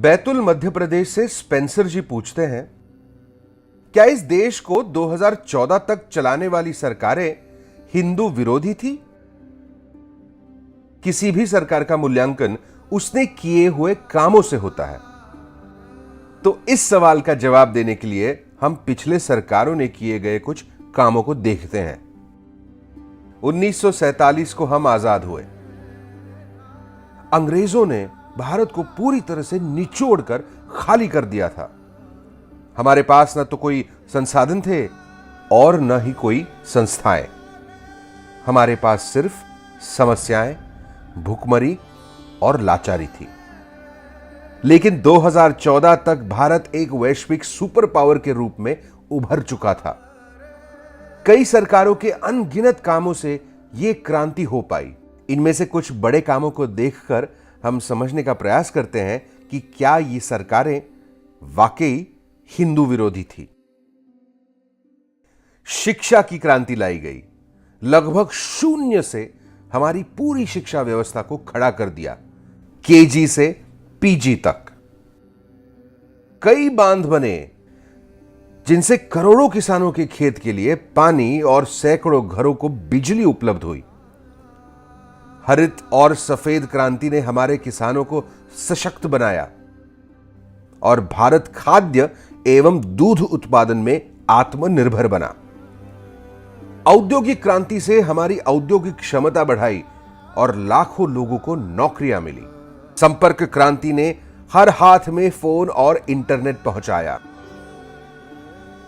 बैतुल मध्य प्रदेश से स्पेंसर जी पूछते हैं, क्या इस देश को 2014 तक चलाने वाली सरकारें हिंदू विरोधी थी? किसी भी सरकार का मूल्यांकन उसने किए हुए कामों से होता है। तो इस सवाल का जवाब देने के लिए हम पिछले सरकारों ने किए गए कुछ कामों को देखते हैं। 1947 को हम आजाद हुए। अंग्रेजों ने भारत को पूरी तरह से निचोड़कर खाली कर दिया था। हमारे पास न तो कोई संसाधन थे और न ही कोई संस्थाएं। हमारे पास सिर्फ समस्याएं, भूखमरी और लाचारी थी। लेकिन 2014 तक भारत एक वैश्विक सुपर पावर के रूप में उभर चुका था। कई सरकारों के अनगिनत कामों से यह क्रांति हो पाई। इनमें से कुछ बड़े कामों को देखकर हम समझने का प्रयास करते हैं कि क्या ये सरकारें वाकई हिंदू विरोधी थी। शिक्षा की क्रांति लाई गई। लगभग शून्य से हमारी पूरी शिक्षा व्यवस्था को खड़ा कर दिया, केजी से पीजी तक। कई बांध बने जिनसे करोड़ों किसानों के खेत के लिए पानी और सैकड़ों घरों को बिजली उपलब्ध हुई। हरित और सफेद क्रांति ने हमारे किसानों को सशक्त बनाया और भारत खाद्य एवं दूध उत्पादन में आत्मनिर्भर बना। औद्योगिक क्रांति से हमारी औद्योगिक क्षमता बढ़ाई और लाखों लोगों को नौकरियां मिली। संपर्क क्रांति ने हर हाथ में फोन और इंटरनेट पहुंचाया।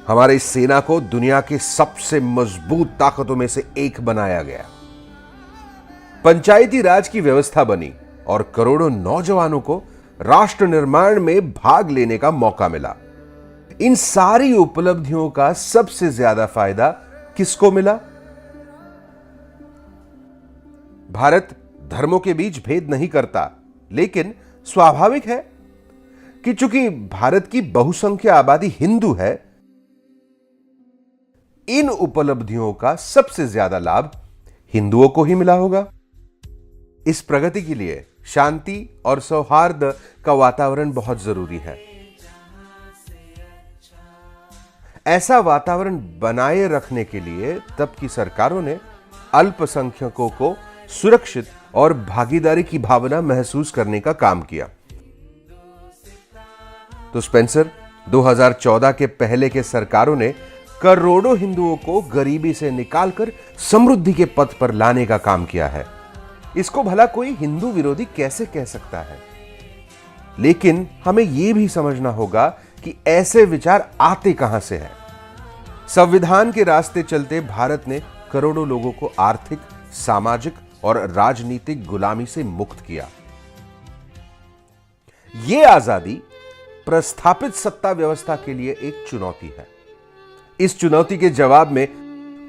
हमारी सेना को दुनिया के सबसे मजबूत ताकतों में से एक बनाया गया। पंचायती राज की व्यवस्था बनी और करोड़ों नौजवानों को राष्ट्र निर्माण में भाग लेने का मौका मिला। इन सारी उपलब्धियों का सबसे ज्यादा फायदा किसको मिला? भारत धर्मों के बीच भेद नहीं करता, लेकिन स्वाभाविक है कि चूंकि भारत की बहुसंख्य आबादी हिंदू है, इन उपलब्धियों का सबसे ज्यादा लाभ हिंदुओं को ही मिला होगा। इस प्रगति के लिए शांति और सौहार्द का वातावरण बहुत जरूरी है। ऐसा वातावरण बनाए रखने के लिए तब की सरकारों ने अल्पसंख्यकों को सुरक्षित और भागीदारी की भावना महसूस करने का काम किया। तो स्पेंसर, 2014 के पहले के सरकारों ने करोड़ों हिंदुओं को गरीबी से निकालकर समृद्धि के पथ पर लाने का काम किया है। इसको भला कोई हिंदू विरोधी कैसे कह सकता है? लेकिन हमें यह भी समझना होगा कि ऐसे विचार आते कहां से हैं। संविधान के रास्ते चलते भारत ने करोड़ों लोगों को आर्थिक, सामाजिक और राजनीतिक गुलामी से मुक्त किया। यह आजादी प्रस्थापित सत्ता व्यवस्था के लिए एक चुनौती है। इस चुनौती के जवाब में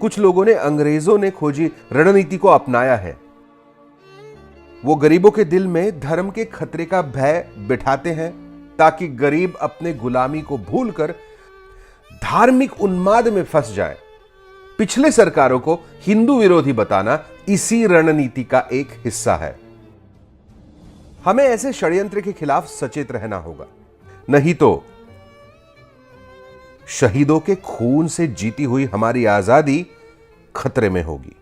कुछ लोगों ने अंग्रेजों ने खोजी रणनीति को अपनाया है। वो गरीबों के दिल में धर्म के खतरे का भय बिठाते हैं ताकि गरीब अपने गुलामी को भूलकर धार्मिक उन्माद में फंस जाएं। पिछले सरकारों को हिंदू विरोधी बताना इसी रणनीति का एक हिस्सा है। हमें ऐसे षड्यंत्र के खिलाफ सचेत रहना होगा, नहीं तो शहीदों के खून से जीती हुई हमारी आजादी खतरे में होगी।